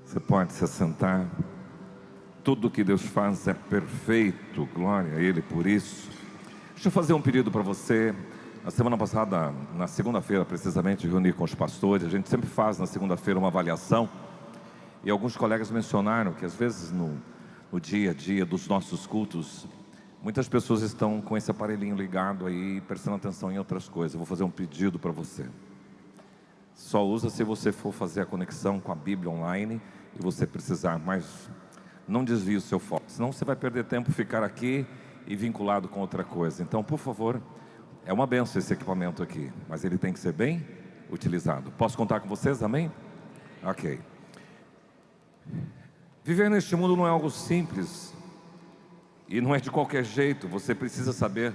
Você pode se assentar. Tudo que Deus faz é perfeito, glória a Ele por isso. Deixa eu fazer um pedido para você. Na semana passada, na segunda-feira precisamente, reuni com os pastores. A gente sempre faz na segunda-feira uma avaliação. E alguns colegas mencionaram que às vezes no dia a dia dos nossos cultos, muitas pessoas estão com esse aparelhinho ligado aí, prestando atenção em outras coisas. Eu vou fazer um pedido para você. Só usa se você for fazer a conexão com a Bíblia online e você precisar, mas não desvie o seu foco, senão você vai perder tempo ficar aqui e vinculado com outra coisa. Então, por favor, é uma benção esse equipamento aqui, mas ele tem que ser bem utilizado. Posso contar com vocês, amém? Ok. Viver neste mundo não é algo simples e não é de qualquer jeito. Você precisa saber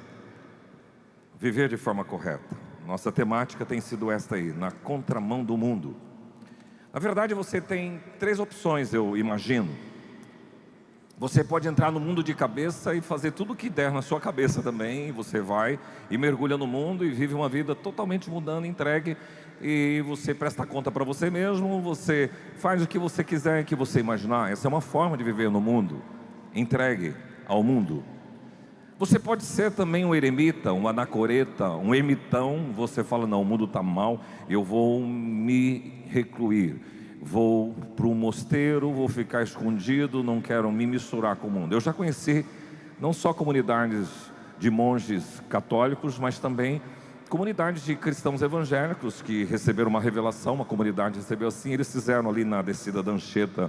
viver de forma correta. Nossa temática tem sido esta aí, na contramão do mundo. Na verdade, você tem três opções, eu imagino. Você pode entrar no mundo de cabeça e fazer tudo o que der na sua cabeça também. Você vai e mergulha no mundo e vive uma vida totalmente mundana, entregue. E você presta conta para você mesmo, você faz o que você quiser, que você imaginar. Essa é uma forma de viver no mundo, entregue ao mundo. Você pode ser também um eremita, um anacoreta, um ermitão. Você fala, não, o mundo está mal, eu vou me recluir. Vou para um mosteiro, vou ficar escondido, não quero me misturar com o mundo. Eu já conheci não só comunidades de monges católicos, mas também comunidades de cristãos evangélicos que receberam uma revelação. Uma comunidade recebeu assim, eles fizeram ali na descida da Anchieta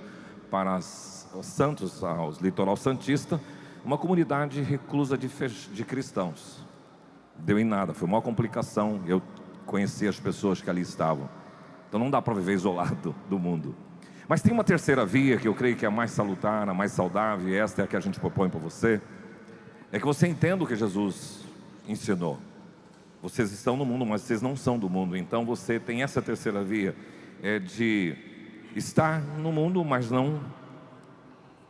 para Santos, ao litoral santista, uma comunidade reclusa de cristãos. Deu em nada, foi uma complicação. Eu conheci as pessoas que ali estavam. Então não dá para viver isolado do mundo. Mas tem uma terceira via que eu creio que é a mais salutar, a mais saudável, e esta é a que a gente propõe para você. É que você entenda o que Jesus ensinou. Vocês estão no mundo, mas vocês não são do mundo. Então você tem essa terceira via, é de estar no mundo, mas não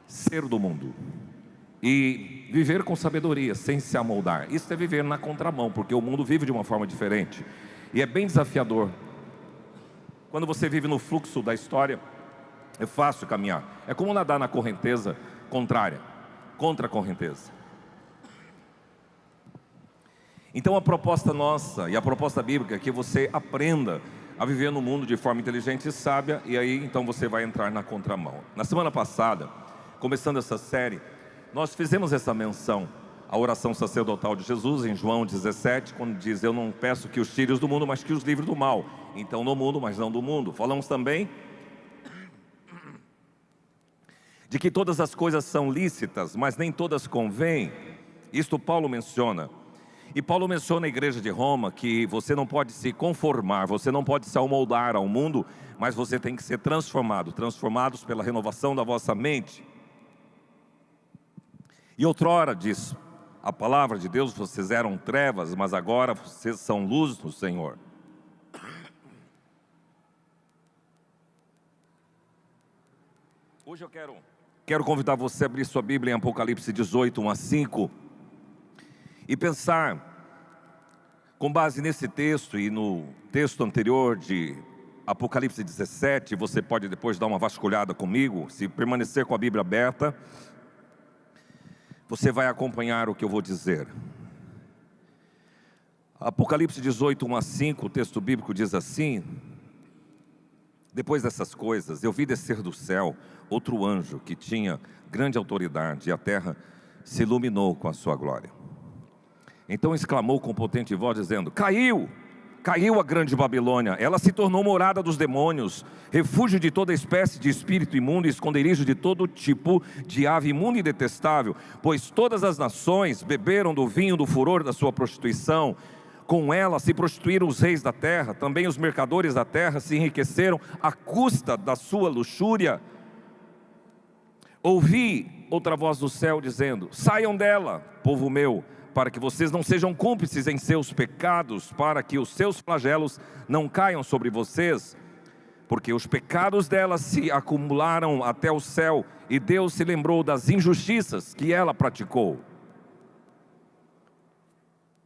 ser do mundo. E viver com sabedoria, sem se amoldar. Isso é viver na contramão, porque o mundo vive de uma forma diferente. E é bem desafiador. Quando você vive no fluxo da história, é fácil caminhar. É como nadar na correnteza contrária, contra a correnteza. Então a proposta nossa e a proposta bíblica é que você aprenda a viver no mundo de forma inteligente e sábia. E aí então você vai entrar na contramão. Na semana passada, começando essa série, nós fizemos essa menção à oração sacerdotal de Jesus em João 17, quando diz, eu não peço que os tire do mundo, mas que os livre do mal. Então no mundo, mas não do mundo. Falamos também de que todas as coisas são lícitas, mas nem todas convêm. Isto Paulo menciona. E Paulo menciona a igreja de Roma que você não pode se conformar, você não pode se amoldar ao mundo, mas você tem que ser transformado, transformados pela renovação da vossa mente. E outrora diz a palavra de Deus, vocês eram trevas, mas agora vocês são luz no Senhor. Hoje eu quero convidar você a abrir sua Bíblia em Apocalipse 18, 1 a 5 e pensar, com base nesse texto e no texto anterior de Apocalipse 17, você pode depois dar uma vasculhada comigo, se permanecer com a Bíblia aberta, você vai acompanhar o que eu vou dizer. Apocalipse 18, 1 a 5, o texto bíblico diz assim, depois dessas coisas, eu vi descer do céu outro anjo que tinha grande autoridade, e a terra se iluminou com a sua glória. Então exclamou com potente voz, dizendo, caiu a grande Babilônia, ela se tornou morada dos demônios, refúgio de toda espécie de espírito imundo, esconderijo de todo tipo de ave imunda e detestável, pois todas as nações beberam do vinho do furor da sua prostituição. Com ela se prostituíram os reis da terra, também os mercadores da terra se enriqueceram à custa da sua luxúria. Ouvi outra voz do céu dizendo, saiam dela, povo meu, para que vocês não sejam cúmplices em seus pecados, para que os seus flagelos não caiam sobre vocês, porque os pecados dela se acumularam até o céu, e Deus se lembrou das injustiças que ela praticou.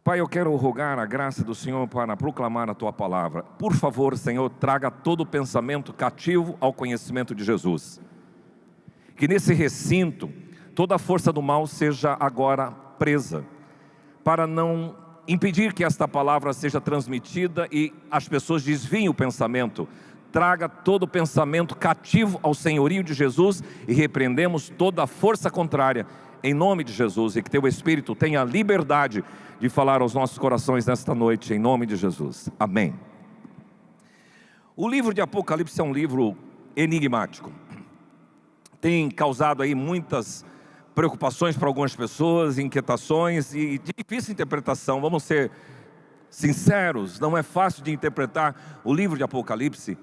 Pai, eu quero rogar a graça do Senhor para proclamar a Tua palavra. Por favor, Senhor, traga todo pensamento cativo ao conhecimento de Jesus. Que nesse recinto, toda a força do mal seja agora presa, para não impedir que esta palavra seja transmitida e as pessoas desviem o pensamento. Traga todo pensamento cativo ao senhorio de Jesus e repreendemos toda a força contrária em nome de Jesus, e que Teu Espírito tenha liberdade de falar aos nossos corações nesta noite, em nome de Jesus, amém. O livro de Apocalipse é um livro enigmático, tem causado aí muitas preocupações para algumas pessoas, inquietações e de difícil interpretação. Vamos ser sinceros, não é fácil de interpretar o livro de Apocalipse,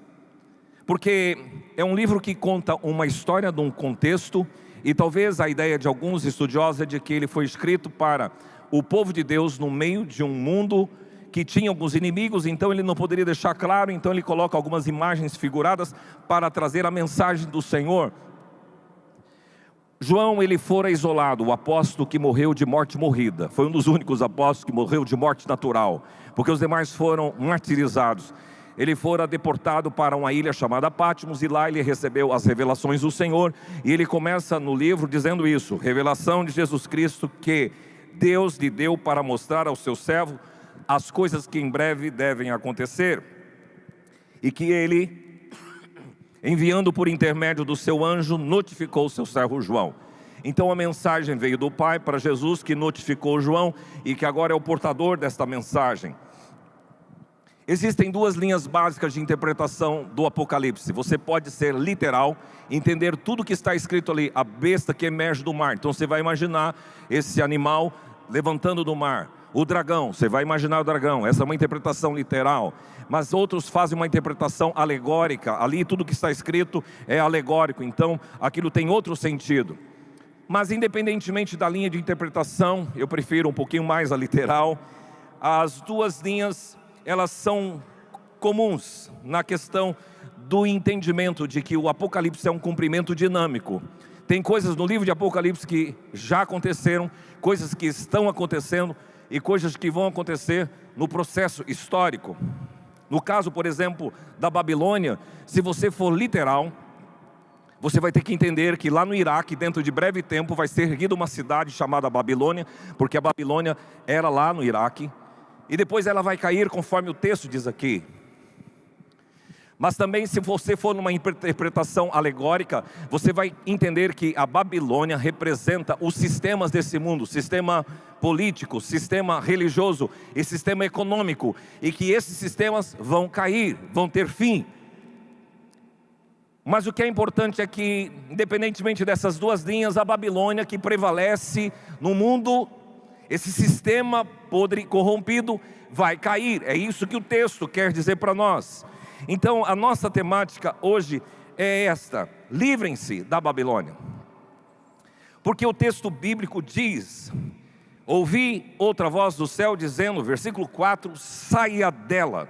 porque é um livro que conta uma história de um contexto, e talvez a ideia de alguns estudiosos é de que ele foi escrito para o povo de Deus no meio de um mundo que tinha alguns inimigos, então ele não poderia deixar claro, então ele coloca algumas imagens figuradas para trazer a mensagem do Senhor. João, ele fora isolado, o apóstolo que morreu de morte morrida, foi um dos únicos apóstolos que morreu de morte natural, porque os demais foram martirizados. Ele fora deportado para uma ilha chamada Patmos, e lá ele recebeu as revelações do Senhor, e ele começa no livro dizendo isso: revelação de Jesus Cristo que Deus lhe deu para mostrar ao seu servo as coisas que em breve devem acontecer, e que ele, enviando por intermédio do seu anjo, notificou o seu servo João. Então a mensagem veio do Pai para Jesus, que notificou João, e que agora é o portador desta mensagem. Existem duas linhas básicas de interpretação do Apocalipse. Você pode ser literal, entender tudo que está escrito ali, a besta que emerge do mar. Então você vai imaginar esse animal levantando do mar. O dragão, você vai imaginar o dragão, essa é uma interpretação literal. Mas outros fazem uma interpretação alegórica, ali tudo que está escrito é alegórico, então aquilo tem outro sentido. Mas independentemente da linha de interpretação, eu prefiro um pouquinho mais a literal. As duas linhas, elas são comuns na questão do entendimento de que o Apocalipse é um cumprimento dinâmico. Tem coisas no livro de Apocalipse que já aconteceram, coisas que estão acontecendo e coisas que vão acontecer no processo histórico. No caso, por exemplo, da Babilônia, se você for literal, você vai ter que entender que lá no Iraque, dentro de breve tempo, vai ser erguida uma cidade chamada Babilônia, porque a Babilônia era lá no Iraque, e depois ela vai cair conforme o texto diz aqui. Mas também, se você for numa interpretação alegórica, você vai entender que a Babilônia representa os sistemas desse mundo, sistema político, sistema religioso e sistema econômico, e que esses sistemas vão cair, vão ter fim. Mas o que é importante é que, independentemente dessas duas linhas, a Babilônia que prevalece no mundo, esse sistema podre, corrompido, vai cair. É isso que o texto quer dizer para nós. Então a nossa temática hoje é esta: livrem-se da Babilônia. Porque o texto bíblico diz: ouvi outra voz do céu dizendo, versículo 4, saia dela.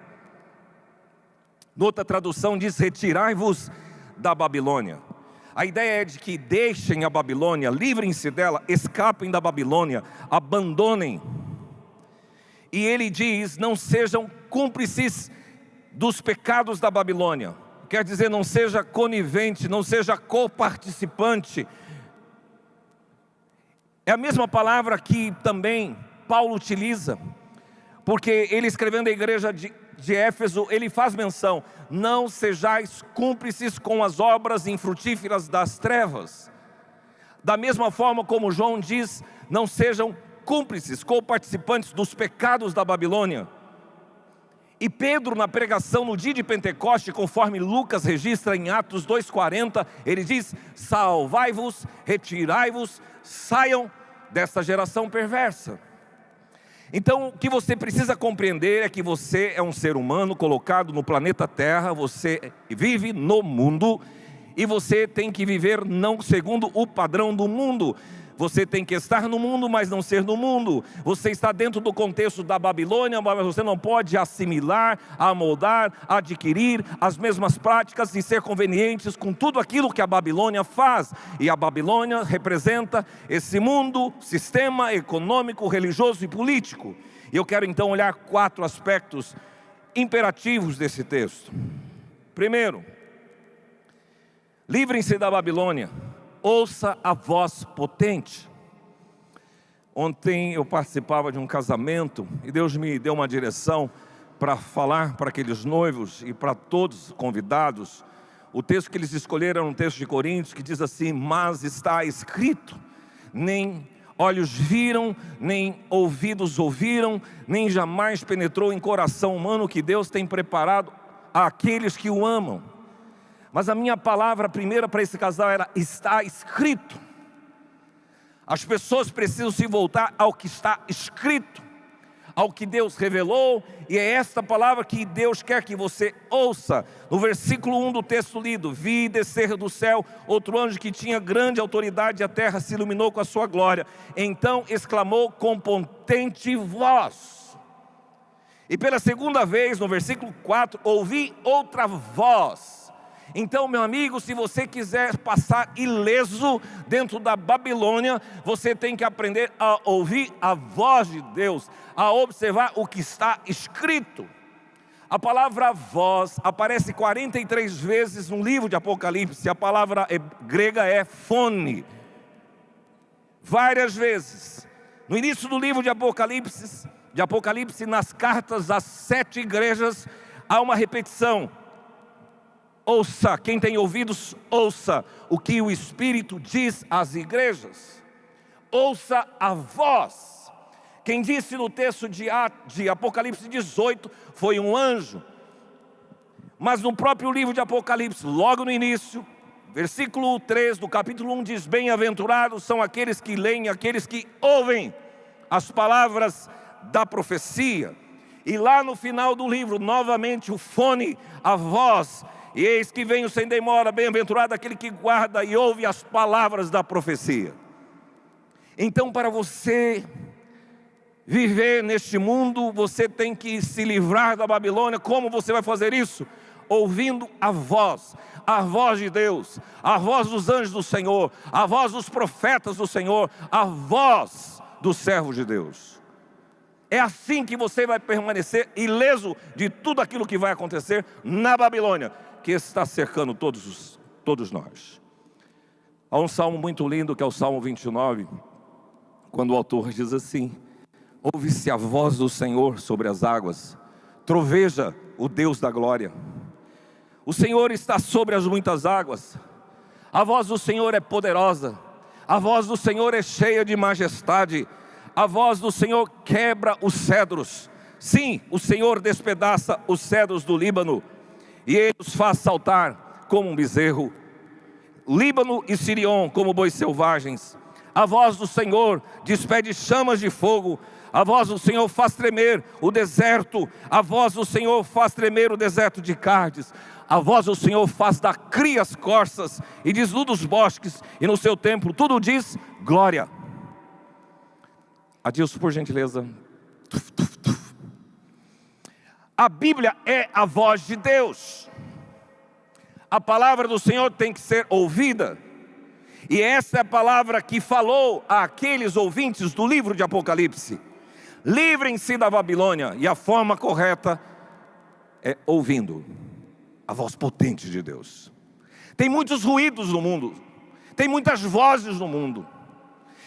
Noutra tradução diz: retirai-vos da Babilônia. A ideia é de que deixem a Babilônia, livrem-se dela, escapem da Babilônia, abandonem. E ele diz: não sejam cúmplices dos pecados da Babilônia. Quer dizer, não seja conivente, não seja coparticipante. É a mesma palavra que também Paulo utiliza, porque ele, escrevendo a igreja de Éfeso, ele faz menção: não sejais cúmplices com as obras infrutíferas das trevas. Da mesma forma como João diz: não sejam cúmplices, coparticipantes dos pecados da Babilônia. E Pedro, na pregação no dia de Pentecoste, conforme Lucas registra em Atos 2,40, ele diz: salvai-vos, retirai-vos, saiam desta geração perversa. Então o que você precisa compreender é que você é um ser humano colocado no planeta Terra, você vive no mundo, e você tem que viver não segundo o padrão do mundo. Você tem que estar no mundo, mas não ser no mundo. Você está dentro do contexto da Babilônia, mas você não pode assimilar, amoldar, adquirir as mesmas práticas e ser convenientes com tudo aquilo que a Babilônia faz. E a Babilônia representa esse mundo, sistema econômico, religioso e político. E eu quero então olhar 4 aspectos imperativos desse texto. Primeiro, livrem-se da Babilônia, ouça a voz potente. Ontem eu participava de um casamento e Deus me deu uma direção para falar para aqueles noivos e para todos os convidados. O texto que eles escolheram é um texto de Coríntios que diz assim: mas está escrito, nem olhos viram, nem ouvidos ouviram, nem jamais penetrou em coração humano que Deus tem preparado àqueles que o amam. Mas a minha palavra primeira para esse casal era: está escrito. As pessoas precisam se voltar ao que está escrito, ao que Deus revelou, e é esta palavra que Deus quer que você ouça. No versículo 1 do texto lido: vi descer do céu outro anjo que tinha grande autoridade, e a terra se iluminou com a sua glória. Então exclamou com potente voz. E pela segunda vez, no versículo 4, ouvi outra voz. Então, meu amigo, se você quiser passar ileso dentro da Babilônia, você tem que aprender a ouvir a voz de Deus, a observar o que está escrito. A palavra voz aparece 43 vezes no livro de Apocalipse. A palavra grega é fone. Várias vezes. No início do livro de Apocalipse, nas cartas às 7 igrejas, há uma repetição. Ouça, quem tem ouvidos, ouça o que o Espírito diz às igrejas. Ouça a voz. Quem disse no texto de Apocalipse 18 foi um anjo. Mas no próprio livro de Apocalipse, logo no início, versículo 3 do capítulo 1 diz: bem-aventurados são aqueles que leem, aqueles que ouvem as palavras da profecia. E lá no final do livro, novamente o fone, a voz: e eis que venho sem demora, bem-aventurado aquele que guarda e ouve as palavras da profecia. Então, para você viver neste mundo, você tem que se livrar da Babilônia. Como você vai fazer isso? Ouvindo a voz de Deus, a voz dos anjos do Senhor, a voz dos profetas do Senhor, a voz dos servos de Deus. É assim que você vai permanecer ileso de tudo aquilo que vai acontecer na Babilônia, que está cercando todos nós. Há um salmo muito lindo que é o Salmo 29, quando o autor diz assim: ouve-se a voz do Senhor sobre as águas, troveja o Deus da glória. O Senhor está sobre as muitas águas, a voz do Senhor é poderosa, a voz do Senhor é cheia de majestade, a voz do Senhor quebra os cedros. Sim, o Senhor despedaça os cedros do Líbano, e Ele os faz saltar como um bezerro. Líbano e Sirion como bois selvagens. A voz do Senhor despede chamas de fogo. A voz do Senhor faz tremer o deserto. A voz do Senhor faz tremer o deserto de Cádiz. A voz do Senhor faz dar cria as corças e desnuda os bosques. E no seu templo tudo diz glória. Adilson, por gentileza. A Bíblia é a voz de Deus. A palavra do Senhor tem que ser ouvida. E essa é a palavra que falou àqueles ouvintes do livro de Apocalipse: livrem-se da Babilônia. E a forma correta é ouvindo a voz potente de Deus. Tem muitos ruídos no mundo, tem muitas vozes no mundo.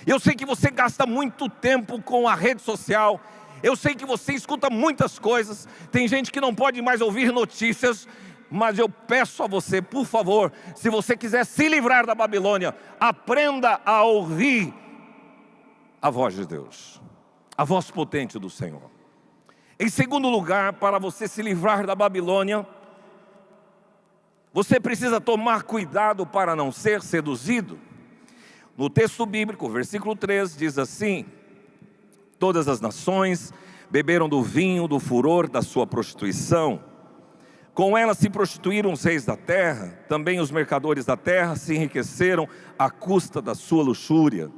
Eu sei que você gasta muito tempo com a rede social. Eu sei que você escuta muitas coisas. Tem gente que não pode mais ouvir notícias. Mas eu peço a você, por favor, se você quiser se livrar da Babilônia, aprenda a ouvir a voz de Deus, a voz potente do Senhor. Em segundo lugar, para você se livrar da Babilônia, você precisa tomar cuidado para não ser seduzido. No texto bíblico, versículo 3, diz assim: todas as nações beberam do vinho do furor da sua prostituição. Com ela se prostituíram os reis da terra, também os mercadores da terra se enriqueceram à custa da sua luxúria.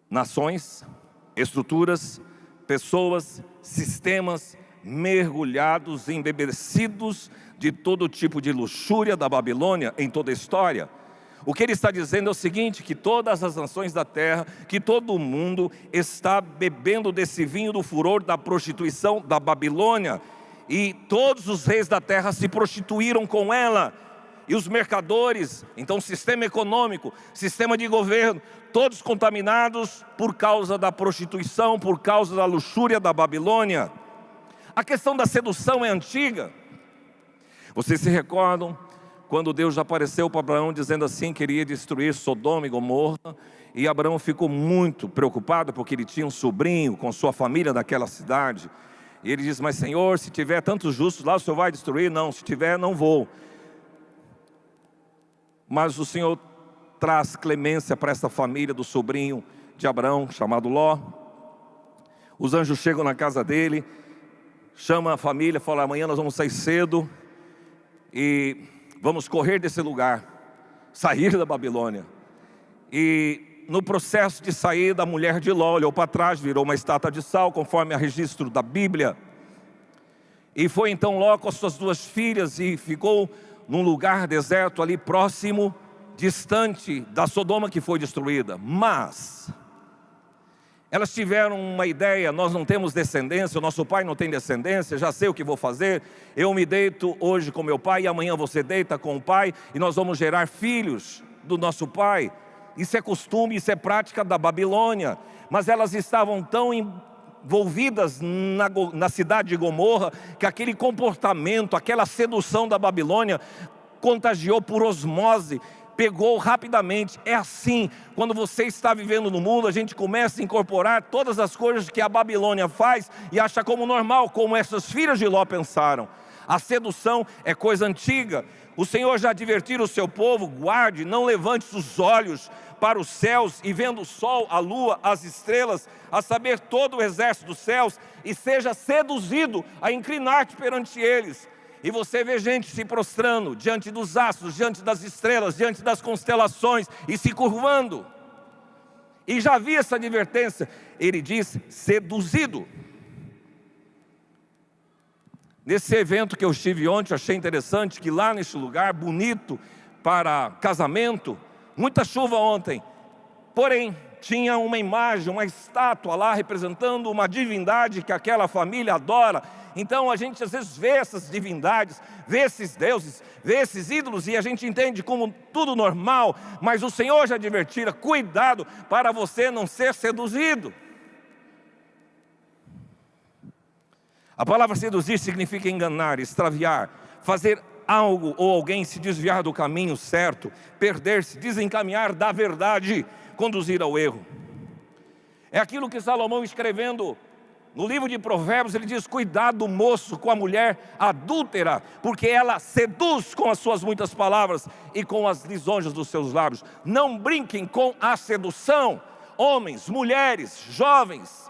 Nações, estruturas, pessoas, sistemas mergulhados, embebecidos de todo tipo de luxúria da Babilônia em toda a história. O que ele está dizendo é o seguinte, que todas as nações da terra, que todo mundo está bebendo desse vinho do furor da prostituição da Babilônia. E todos os reis da terra se prostituíram com ela. E os mercadores, então sistema econômico, sistema de governo, todos contaminados por causa da prostituição, por causa da luxúria da Babilônia. A questão da sedução é antiga. Vocês se recordam quando Deus já apareceu para Abraão dizendo assim que iria destruir Sodoma e Gomorra, e Abraão ficou muito preocupado porque ele tinha um sobrinho com sua família naquela cidade, e ele diz: mas Senhor, se tiver tantos justos lá, o Senhor vai destruir? Não, se tiver, não vou. Mas o Senhor traz clemência para essa família do sobrinho de Abraão, chamado Ló. Os anjos chegam na casa dele, chamam a família, falam: amanhã nós vamos sair cedo e vamos correr desse lugar, sair da Babilônia. E no processo de sair, a mulher de Ló olhou para trás, virou uma estátua de sal, conforme o registro da Bíblia. E foi então Ló com as suas 2 filhas e ficou num lugar deserto ali próximo, distante da Sodoma que foi destruída. Mas elas tiveram uma ideia: nós não temos descendência, o nosso pai não tem descendência, já sei o que vou fazer, eu me deito hoje com meu pai e amanhã você deita com o pai e nós vamos gerar filhos do nosso pai. Isso é costume, isso é prática da Babilônia. Mas elas estavam tão envolvidas na cidade de Gomorra, que aquele comportamento, aquela sedução da Babilônia contagiou por osmose, pegou rapidamente. É assim, quando você está vivendo no mundo, a gente começa a incorporar todas as coisas que a Babilônia faz e acha como normal, como essas filhas de Ló pensaram. A sedução é coisa antiga. O Senhor já advertiu o seu povo: guarde, não levante os olhos para os céus e vendo o sol, a lua, as estrelas, a saber todo o exército dos céus, e seja seduzido a inclinar-te perante eles. E você vê gente se prostrando diante dos astros, diante das estrelas, diante das constelações e se curvando. E já vi essa advertência. Ele diz: seduzido. Nesse evento que eu estive ontem, eu achei interessante que lá neste lugar bonito para casamento, muita chuva ontem, porém tinha uma imagem, uma estátua lá representando uma divindade que aquela família adora. Então a gente às vezes vê essas divindades, vê esses deuses, vê esses ídolos e a gente entende como tudo normal, mas o Senhor já advertira: cuidado para você não ser seduzido. A palavra seduzir significa enganar, extraviar, fazer algo ou alguém se desviar do caminho certo, perder-se, desencaminhar da verdade, conduzir ao erro. É aquilo que Salomão, escrevendo no livro de Provérbios, ele diz: cuidado, moço, com a mulher adúltera, porque ela seduz com as suas muitas palavras e com as lisonjas dos seus lábios. Não brinquem com a sedução, homens, mulheres, jovens,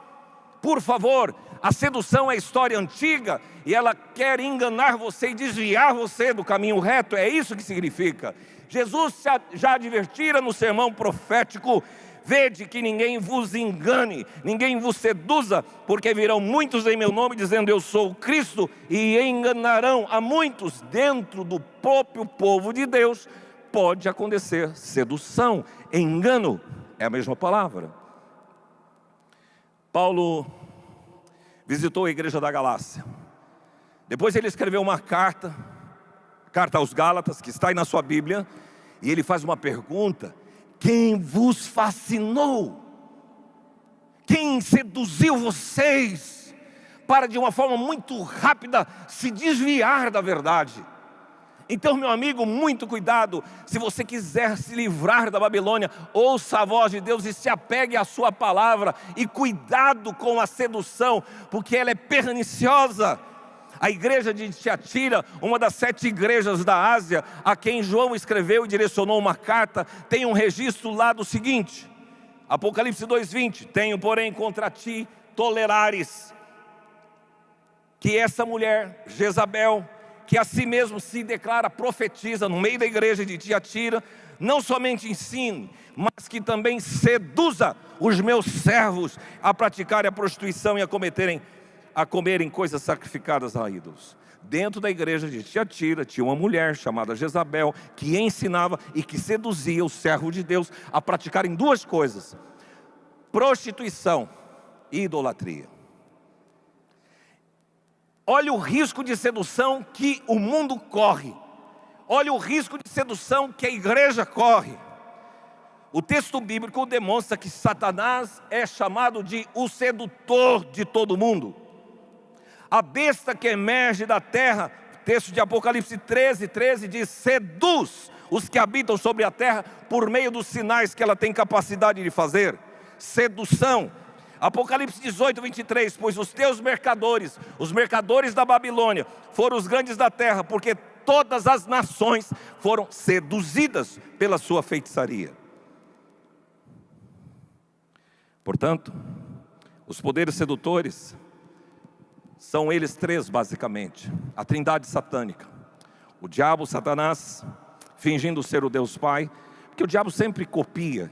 por favor. A sedução é história antiga e ela quer enganar você e desviar você do caminho reto. É isso que significa. Jesus já advertira no sermão profético: vede que ninguém vos engane, ninguém vos seduza, porque virão muitos em meu nome dizendo eu sou o Cristo, e enganarão a muitos. Dentro do próprio povo de Deus pode acontecer sedução, engano, é a mesma palavra. Paulo visitou a igreja da Galácia. Depois ele escreveu uma carta aos Gálatas, que está aí na sua Bíblia, e ele faz uma pergunta: quem vos fascinou? Quem seduziu vocês para de uma forma muito rápida se desviar da verdade? Então, meu amigo, muito cuidado. Se você quiser se livrar da Babilônia, ouça a voz de Deus e se apegue à sua palavra. E cuidado com a sedução, porque ela é perniciosa. A igreja de Tiatira, uma das 7 igrejas da Ásia, a quem João escreveu e direcionou uma carta, tem um registro lá do seguinte: Apocalipse 2:20, tenho porém contra ti tolerares que essa mulher, Jezabel, que a si mesmo se declara profetiza no meio da igreja de Tiatira, não somente ensine, mas que também seduza os meus servos a praticarem a prostituição e a cometerem a comerem coisas sacrificadas a ídolos. Dentro da igreja de Tiatira tinha uma mulher chamada Jezabel, que ensinava e que seduzia os servos de Deus a praticarem duas coisas: prostituição e idolatria. Olha o risco de sedução que o mundo corre. Olha o risco de sedução que a igreja corre. O texto bíblico demonstra que Satanás é chamado de o sedutor de todo mundo. A besta que emerge da terra, texto de Apocalipse 13 diz: seduz os que habitam sobre a terra por meio dos sinais que ela tem capacidade de fazer. Sedução. Apocalipse 18:23, pois os teus mercadores, os mercadores da Babilônia, foram os grandes da terra, porque todas as nações foram seduzidas pela sua feitiçaria. Portanto, os poderes sedutores são eles três basicamente: a trindade satânica, o diabo, Satanás, fingindo ser o Deus Pai, porque o diabo sempre copia.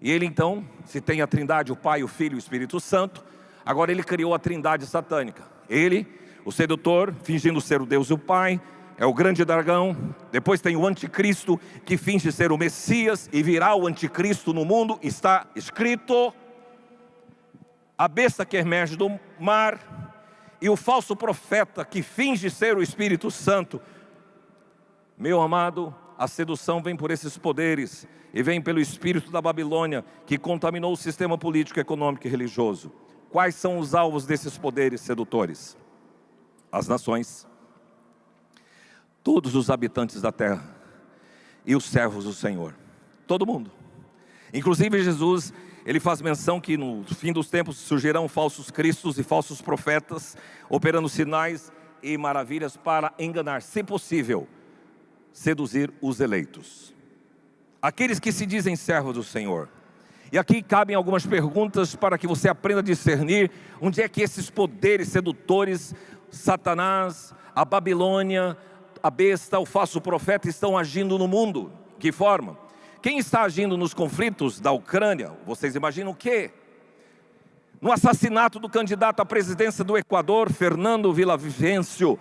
E ele então, se tem a trindade, o Pai, o Filho e o Espírito Santo, agora ele criou a trindade satânica. Ele, o sedutor, fingindo ser o Deus e o Pai, é o grande dragão. Depois tem o anticristo, que finge ser o Messias e virá o anticristo no mundo, está escrito. A besta que emerge do mar, e o falso profeta que finge ser o Espírito Santo. Meu amado, a sedução vem por esses poderes, e vem pelo espírito da Babilônia, que contaminou o sistema político, econômico e religioso. Quais são os alvos desses poderes sedutores? As nações, todos os habitantes da terra e os servos do Senhor, todo mundo. Inclusive Jesus, ele faz menção que no fim dos tempos surgirão falsos cristos e falsos profetas, operando sinais e maravilhas para enganar, se possível, seduzir os eleitos, aqueles que se dizem servos do Senhor. E aqui cabem algumas perguntas para que você aprenda a discernir onde é que esses poderes sedutores, Satanás, a Babilônia, a besta, o falso profeta, estão agindo no mundo. Que forma? Quem está agindo nos conflitos da Ucrânia? Vocês imaginam o quê? No assassinato do candidato à presidência do Equador, Fernando Villavicencio.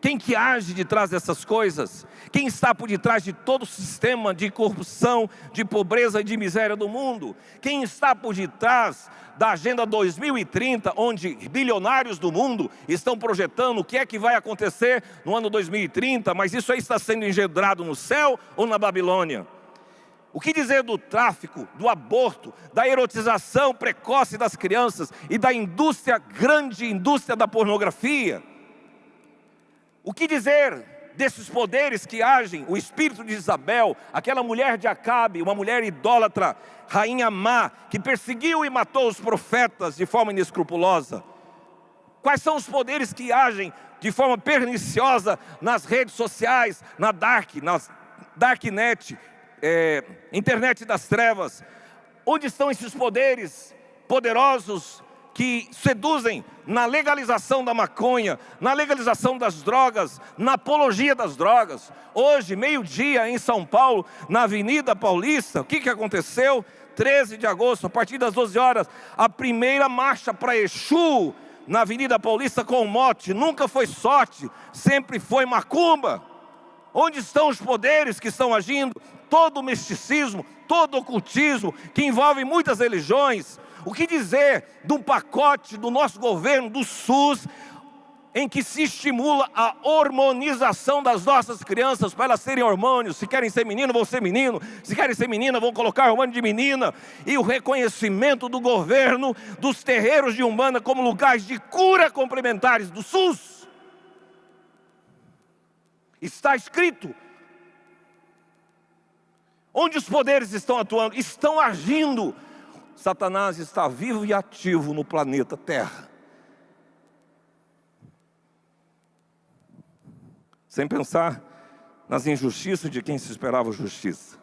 Quem que age de trás dessas coisas? Quem está por detrás de todo o sistema de corrupção, de pobreza e de miséria do mundo? Quem está por detrás da Agenda 2030, onde bilionários do mundo estão projetando o que é que vai acontecer no ano 2030, mas isso aí está sendo engendrado no céu ou na Babilônia? O que dizer do tráfico, do aborto, da erotização precoce das crianças e da grande indústria da pornografia? O que dizer desses poderes que agem, o espírito de Isabel, aquela mulher de Acabe, uma mulher idólatra, rainha má, que perseguiu e matou os profetas de forma inescrupulosa? Quais são os poderes que agem de forma perniciosa nas redes sociais, na darknet, internet das trevas? Onde estão esses poderes poderosos que seduzem na legalização da maconha, na legalização das drogas, na apologia das drogas? Hoje, meio-dia, em São Paulo, na Avenida Paulista, o que aconteceu? 13 de agosto, a partir das 12 horas, a primeira marcha para Exu, na Avenida Paulista, com o mote: nunca foi sorte, sempre foi macumba. Onde estão os poderes que estão agindo? Todo o misticismo, todo o ocultismo, que envolve muitas religiões. O que dizer de um pacote do nosso governo, do SUS, em que se estimula a hormonização das nossas crianças para elas serem hormônios? Se querem ser menino, vão ser menino. Se querem ser menina, vão colocar hormônio de menina. E o reconhecimento do governo dos terreiros de Umbanda como lugares de cura complementares do SUS. Está escrito. Onde os poderes estão atuando? Estão agindo. Satanás está vivo e ativo no planeta Terra. Sem pensar nas injustiças de quem se esperava justiça.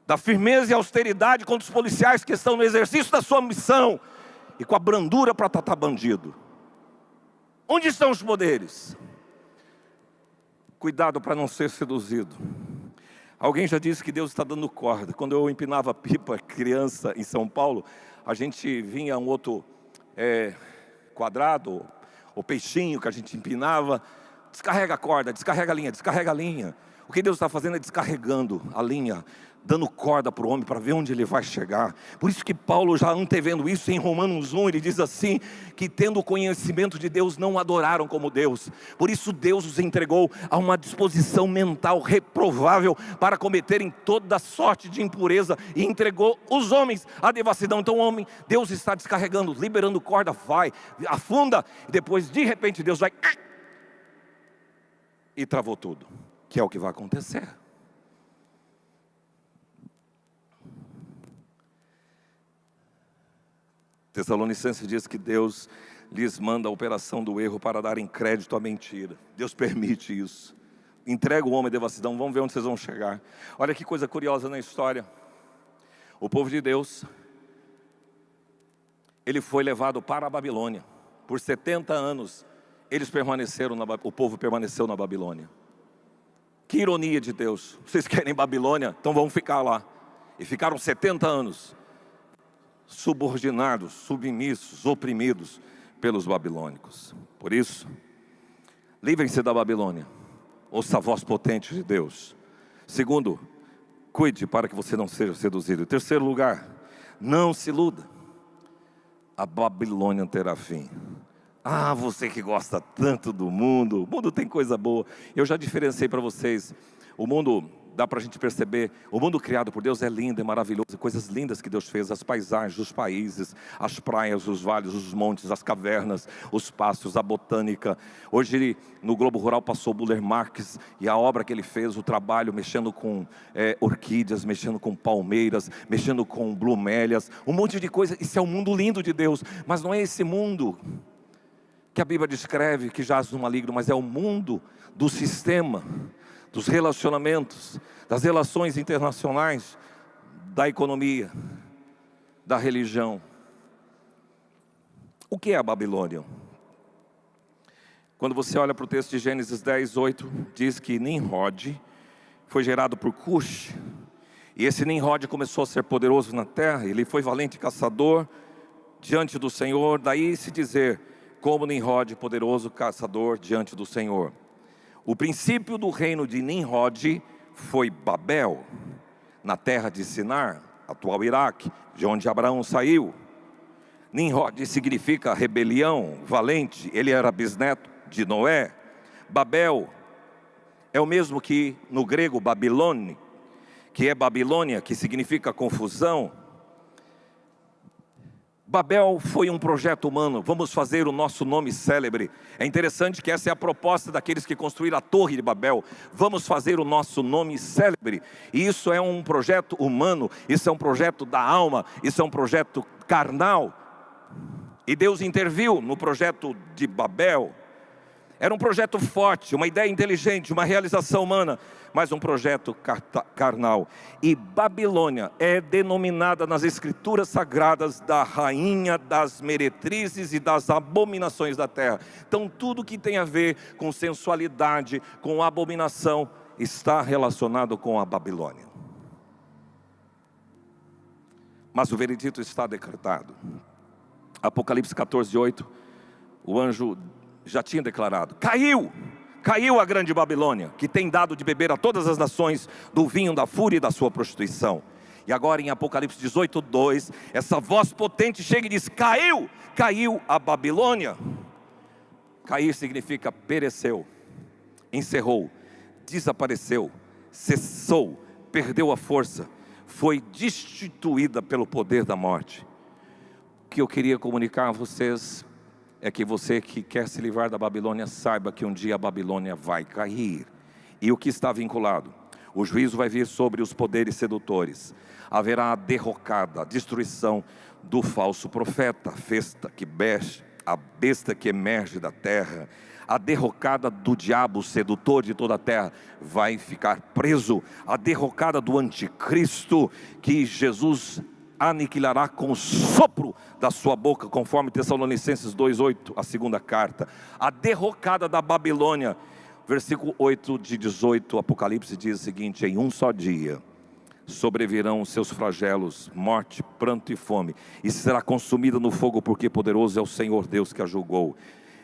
Da firmeza e austeridade contra os policiais que estão no exercício da sua missão. E com a brandura para tratar bandido. Onde estão os poderes? Cuidado para não ser seduzido. Alguém já disse que Deus está dando corda. Quando eu empinava pipa criança em São Paulo, a gente vinha um outro quadrado, o peixinho que a gente empinava. Descarrega a corda, descarrega a linha, descarrega a linha. O que Deus está fazendo é descarregando a linha, dando corda para o homem para ver onde ele vai chegar. Por isso que Paulo, já antevendo isso em Romanos 1, ele diz assim, que tendo o conhecimento de Deus, não adoraram como Deus. Por isso Deus os entregou a uma disposição mental reprovável para cometerem toda sorte de impureza, e entregou os homens à devassidão. Então Deus está descarregando, liberando corda, vai, afunda, e depois de repente Deus vai e travou tudo, que é o que vai acontecer. Tessalonicenses diz que Deus lhes manda a operação do erro para darem crédito à mentira. Deus permite isso. Entrega o homem à devassidão, vamos ver onde vocês vão chegar. Olha que coisa curiosa na história. O povo de Deus, ele foi levado para a Babilônia. Por 70 anos, o povo permaneceu na Babilônia. Que ironia de Deus. Vocês querem Babilônia? Então vamos ficar lá. E ficaram 70 anos. Subordinados, submissos, oprimidos pelos babilônicos. Por isso, livrem-se da Babilônia. Ouça a voz potente de Deus. Segundo, cuide para que você não seja seduzido. Em terceiro lugar, não se iluda. A Babilônia terá fim. Ah, você que gosta tanto do mundo, o mundo tem coisa boa. Eu já diferenciei para vocês. O mundo, dá para a gente perceber, o mundo criado por Deus é lindo, é maravilhoso. Coisas lindas que Deus fez, as paisagens, os países, as praias, os vales, os montes, as cavernas, os pastos, a botânica. Hoje no Globo Rural passou Buller Marx, e a obra que ele fez, o trabalho mexendo com orquídeas, mexendo com palmeiras, mexendo com bromélias, um monte de coisa. Isso é um mundo lindo de Deus, mas não é esse mundo que a Bíblia descreve que jaz no maligno, mas é o mundo do sistema, dos relacionamentos, das relações internacionais, da economia, da religião. O que é a Babilônia? Quando você olha para o texto de Gênesis 10, 8, diz que Nimrod foi gerado por Cush, e esse Nimrod começou a ser poderoso na terra. Ele foi valente caçador diante do Senhor, daí se dizer, como Nimrod, poderoso caçador diante do Senhor. O princípio do reino de Nimrod foi Babel, na terra de Sinar, atual Iraque, de onde Abraão saiu. Nimrod significa rebelião, valente. Ele era bisneto de Noé. Babel é o mesmo que no grego Babilônia, que é Babilônia, que significa confusão. Babel foi um projeto humano. Vamos fazer o nosso nome célebre. É interessante que essa é a proposta daqueles que construíram a Torre de Babel. Vamos fazer o nosso nome célebre. E isso é um projeto humano. Isso é um projeto da alma. Isso é um projeto carnal. E Deus interviu no projeto de Babel. Era um projeto forte, uma ideia inteligente, uma realização humana, mas um projeto carnal. E Babilônia é denominada nas escrituras sagradas da rainha das meretrizes e das abominações da terra. Então tudo que tem a ver com sensualidade, com abominação, está relacionado com a Babilônia. Mas o veredito está decretado. Apocalipse 14, 8, o anjo já tinha declarado, caiu a grande Babilônia, que tem dado de beber a todas as nações do vinho da fúria e da sua prostituição. E agora em Apocalipse 18, 2, essa voz potente chega e diz, caiu a Babilônia. Cair significa pereceu, encerrou, desapareceu, cessou, perdeu a força, foi destituída pelo poder da morte. O que eu queria comunicar a vocês é que você que quer se livrar da Babilônia, saiba que um dia a Babilônia vai cair. E o que está vinculado? O juízo vai vir sobre os poderes sedutores. Haverá a derrocada, a destruição do falso profeta, a besta que emerge da terra. A derrocada do diabo, sedutor de toda a terra, vai ficar preso. A derrocada do anticristo, que Jesus aniquilará com o sopro da sua boca, conforme Tessalonicenses 2:8, a segunda carta. A derrocada da Babilônia, versículo 8 de 18, Apocalipse diz o seguinte, em um só dia, sobrevirão os seus flagelos, morte, pranto e fome, e será consumida no fogo, porque poderoso é o Senhor Deus que a julgou.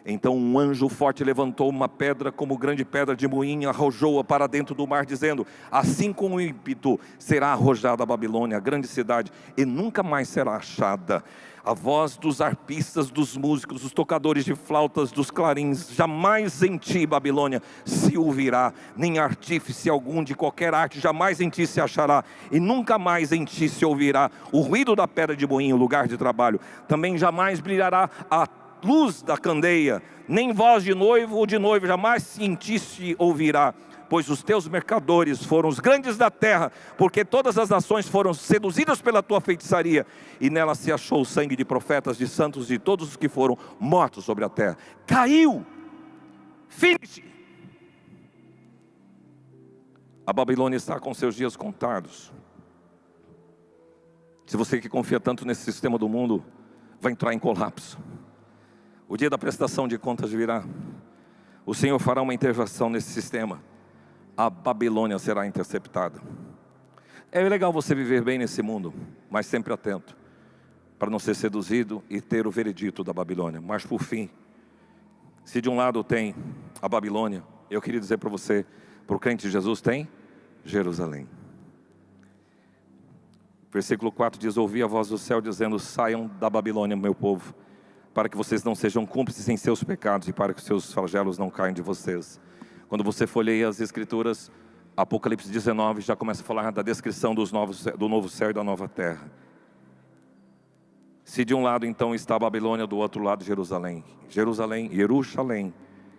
Então um anjo forte levantou uma pedra como grande pedra de moinho, arrojou-a para dentro do mar, dizendo: assim com ímpeto será arrojada a Babilônia, a grande cidade, e nunca mais será achada. A voz dos arpistas, dos músicos, dos tocadores de flautas, dos clarins, jamais em ti, Babilônia, se ouvirá, nem artífice algum de qualquer arte, jamais em ti se achará, e nunca mais em ti se ouvirá o ruído da pedra de moinho, lugar de trabalho. Também jamais brilhará a luz da candeia, nem voz de noivo ou de noivo, jamais em ti se ouvirá. Pois os teus mercadores foram os grandes da terra, porque todas as nações foram seduzidas pela tua feitiçaria, e nela se achou o sangue de profetas, de santos, de todos os que foram mortos sobre a terra. Caiu, finish. A Babilônia está com seus dias contados. Se você que confia tanto nesse sistema do mundo, vai entrar em colapso. O dia da prestação de contas virá. O Senhor fará uma intervenção nesse sistema. A Babilônia será interceptada. É legal você viver bem nesse mundo, mas sempre atento, para não ser seduzido e ter o veredito da Babilônia. Mas por fim, se de um lado tem a Babilônia, eu queria dizer para você, para o crente de Jesus tem Jerusalém. Versículo 4 diz: ouvi a voz do céu dizendo: saiam da Babilônia, meu povo, para que vocês não sejam cúmplices em seus pecados, e para que os seus flagelos não caiam de vocês. Quando você folheia as Escrituras, Apocalipse 19 já começa a falar da descrição do novo céu e da nova terra. Se de um lado então está a Babilônia, do outro lado Jerusalém. Jerusalém,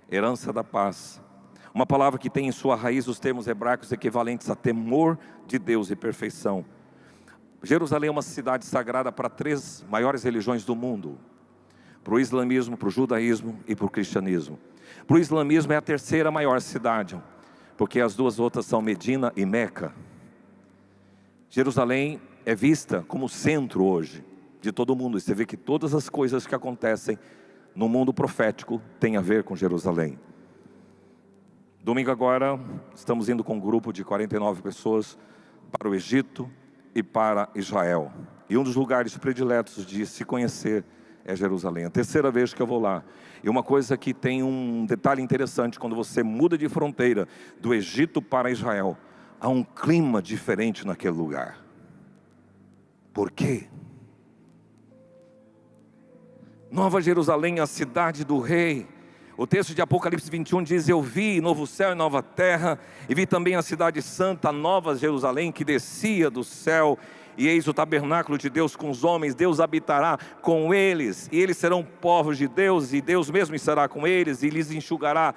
herança da paz. Uma palavra que tem em sua raiz os termos hebraicos equivalentes a temor de Deus e perfeição. Jerusalém é uma cidade sagrada para 3 maiores religiões do mundo: para o islamismo, para o judaísmo e para o cristianismo. Para o islamismo é a 3ª maior cidade, porque as 2 outras são Medina e Meca. Jerusalém é vista como centro hoje de todo mundo, e você vê que todas as coisas que acontecem no mundo profético têm a ver com Jerusalém. Domingo agora, estamos indo com um grupo de 49 pessoas para o Egito e para Israel. E um dos lugares prediletos de se conhecer é Jerusalém. A 3ª vez que eu vou lá. E uma coisa que tem um detalhe interessante: quando você muda de fronteira do Egito para Israel, há um clima diferente naquele lugar. Por quê? Nova Jerusalém, a cidade do rei. O texto de Apocalipse 21 diz: eu vi novo céu e nova terra, e vi também a cidade santa, a nova Jerusalém, que descia do céu. E eis o tabernáculo de Deus com os homens, Deus habitará com eles, e eles serão povos de Deus, e Deus mesmo estará com eles, e lhes enxugará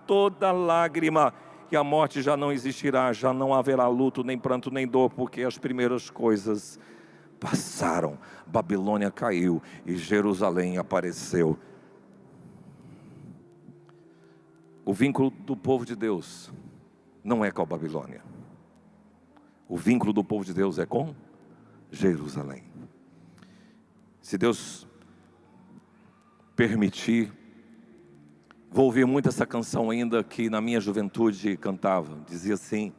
toda lágrima, e a morte já não existirá, já não haverá luto, nem pranto, nem dor, porque as primeiras coisas passaram. Babilônia caiu e Jerusalém apareceu. O vínculo do povo de Deus não é com a Babilônia. O vínculo do povo de Deus é com Jerusalém. Se Deus permitir, vou ouvir muito essa canção ainda, que na minha juventude cantava. Dizia assim: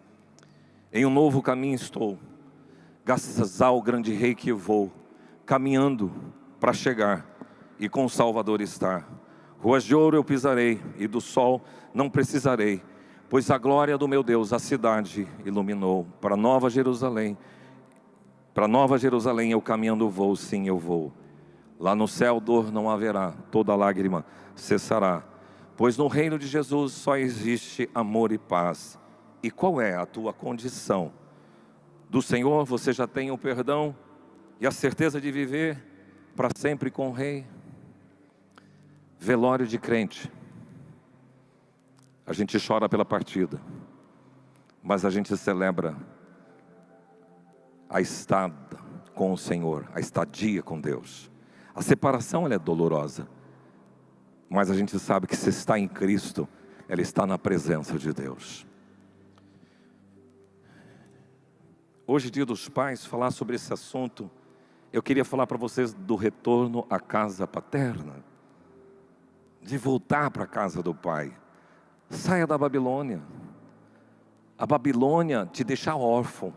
em um novo caminho estou, graças ao grande rei que eu vou, caminhando para chegar e com o Salvador estar. Ruas de ouro eu pisarei e do sol não precisarei, pois a glória do meu Deus a cidade iluminou. Para Nova Jerusalém eu caminhando vou, sim eu vou. Lá no céu dor não haverá, toda lágrima cessará, pois no reino de Jesus só existe amor e paz. E qual é a tua condição? Do Senhor você já tem o perdão e a certeza de viver para sempre com o Rei. Velório de crente. A gente chora pela partida, mas a gente celebra a estada com o Senhor, a estadia com Deus. A separação, ela é dolorosa, mas a gente sabe que se está em Cristo, ela está na presença de Deus. Hoje, dia dos pais, falar sobre esse assunto, eu queria falar para vocês do retorno à casa paterna, de voltar para a casa do pai. Saia da Babilônia. A Babilônia te deixa órfão.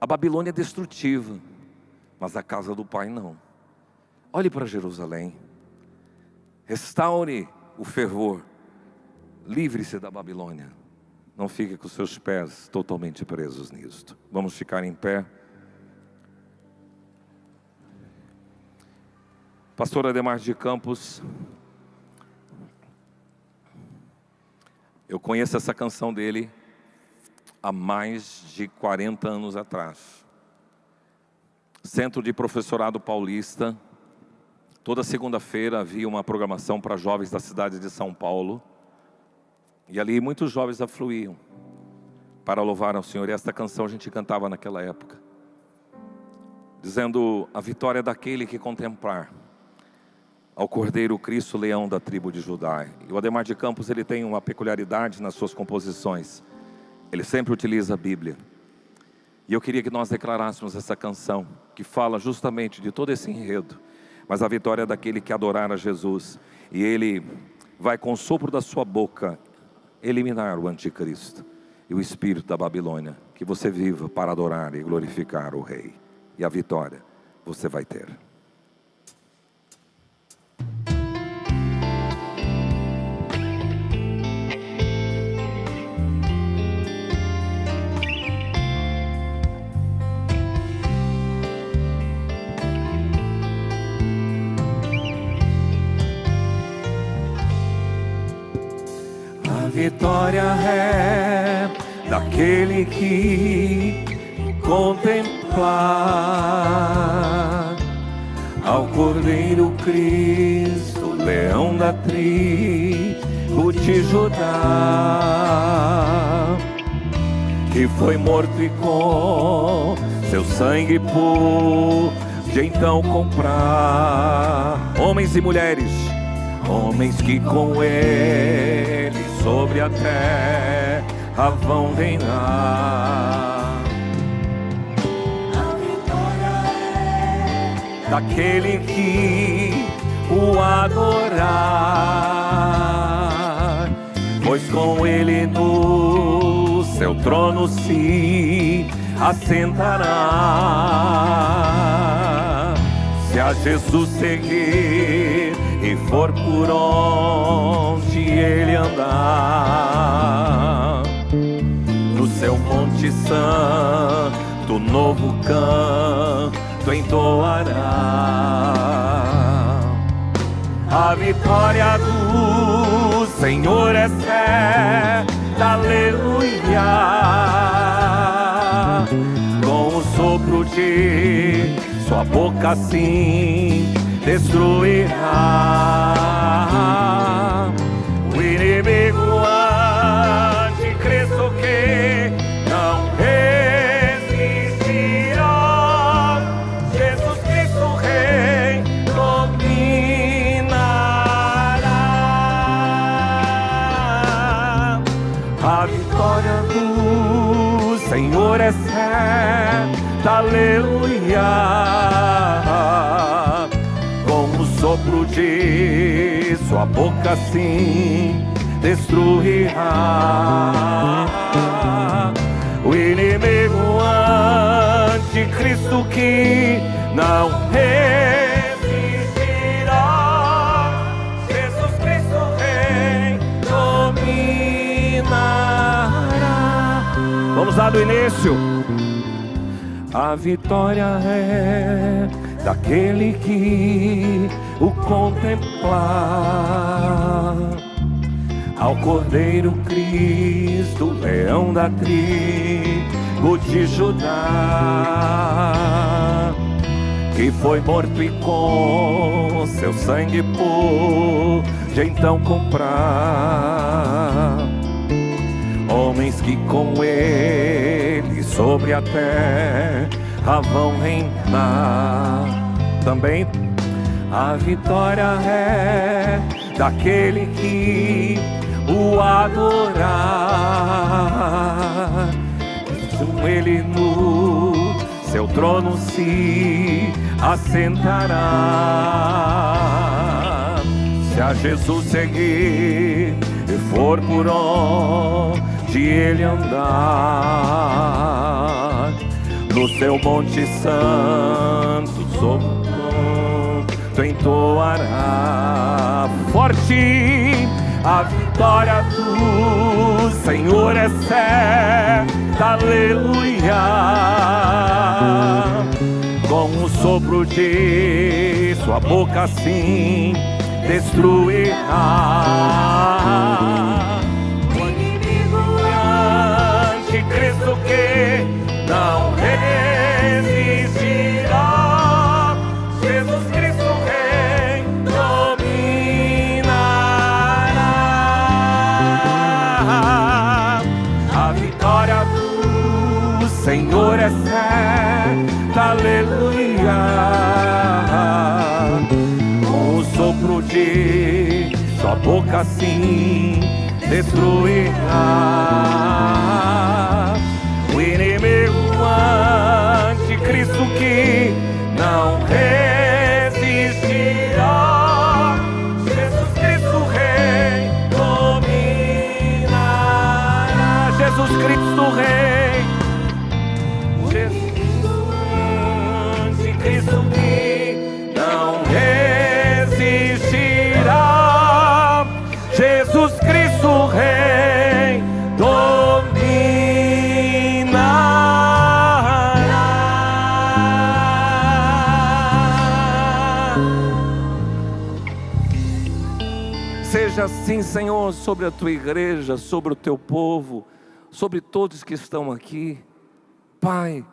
A Babilônia é destrutiva, mas a casa do Pai não. Olhe para Jerusalém, restaure o fervor, livre-se da Babilônia. Não fique com seus pés totalmente presos nisto. Vamos ficar em pé. Pastor Ademar de Campos, eu conheço essa canção dele há mais de 40 anos atrás. Centro de Professorado Paulista, toda segunda-feira havia uma programação para jovens da cidade de São Paulo. E ali muitos jovens afluíam para louvar ao Senhor. E esta canção a gente cantava naquela época, dizendo: a vitória daquele que contemplar ao Cordeiro Cristo, leão da tribo de Judá. E o Ademar de Campos, ele tem uma peculiaridade nas suas composições. Ele sempre utiliza a Bíblia. E eu queria que nós declarássemos essa canção, que fala justamente de todo esse enredo, mas a vitória daquele que adorar a Jesus. E ele vai com o sopro da sua boca eliminar o anticristo e o espírito da Babilônia. Que você viva para adorar e glorificar o Rei. E a vitória você vai ter. A vitória é daquele que contemplar ao Cordeiro Cristo, leão da tribo de Judá, que foi morto e com seu sangue pôde então comprar homens e mulheres, homens que com ele sobre a terra vão reinar. A vitória é daquele que o adorar, pois com ele no seu trono se assentará. Se a Jesus seguir e for por onde ele andar, no seu monte santo novo canto entoará. A vitória do Senhor é certa, aleluia. Com o sopro de sua boca assim destruirá o inimigo anticristo que não resistirá. Jesus Cristo Rei dominará. A vitória do Senhor é certa, aleluia. Sopro de sua boca sim destruirá o inimigo anticristo que não resistirá. Jesus Cristo Rei dominará. Vamos lá do início. A vitória é daquele que o contemplar ao Cordeiro Cristo, leão da tribo de Judá, que foi morto e com seu sangue pôde então comprar homens que com ele sobre a terra vão reinar. Também a vitória é daquele que o adorar, com ele no seu trono se assentará. Se a Jesus seguir e for por onde ele andar, no seu monte santo, tu entoará forte. A vitória do Senhor é certa, aleluia. Com o sopro de sua boca assim destruirá o inimigo anticristo que não resistirá. Jesus Cristo Rei dominará. A vitória do Senhor é certa, aleluia. Com o sopro de sua boca assim destruirá o inimigo anticristo que não resistirá. Jesus Cristo Rei dominará. Jesus Cristo Rei, Jesus anticristo que não resistirá. Jesus Cristo Rei dominará. Seja assim, Senhor, sobre a tua igreja, sobre o teu povo, sobre todos que estão aqui. Pai,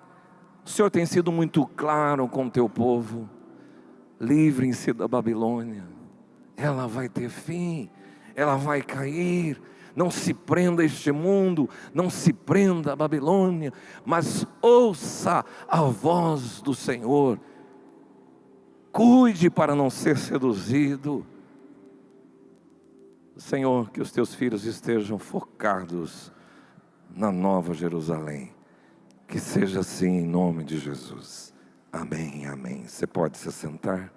o Senhor tem sido muito claro com o teu povo. Livrem-se da Babilônia, ela vai ter fim, ela vai cair. Não se prenda a este mundo, não se prenda a Babilônia, mas ouça a voz do Senhor. Cuide para não ser seduzido. Senhor, que os teus filhos estejam focados na Nova Jerusalém. Que seja assim em nome de Jesus. Amém, amém. Você pode se sentar.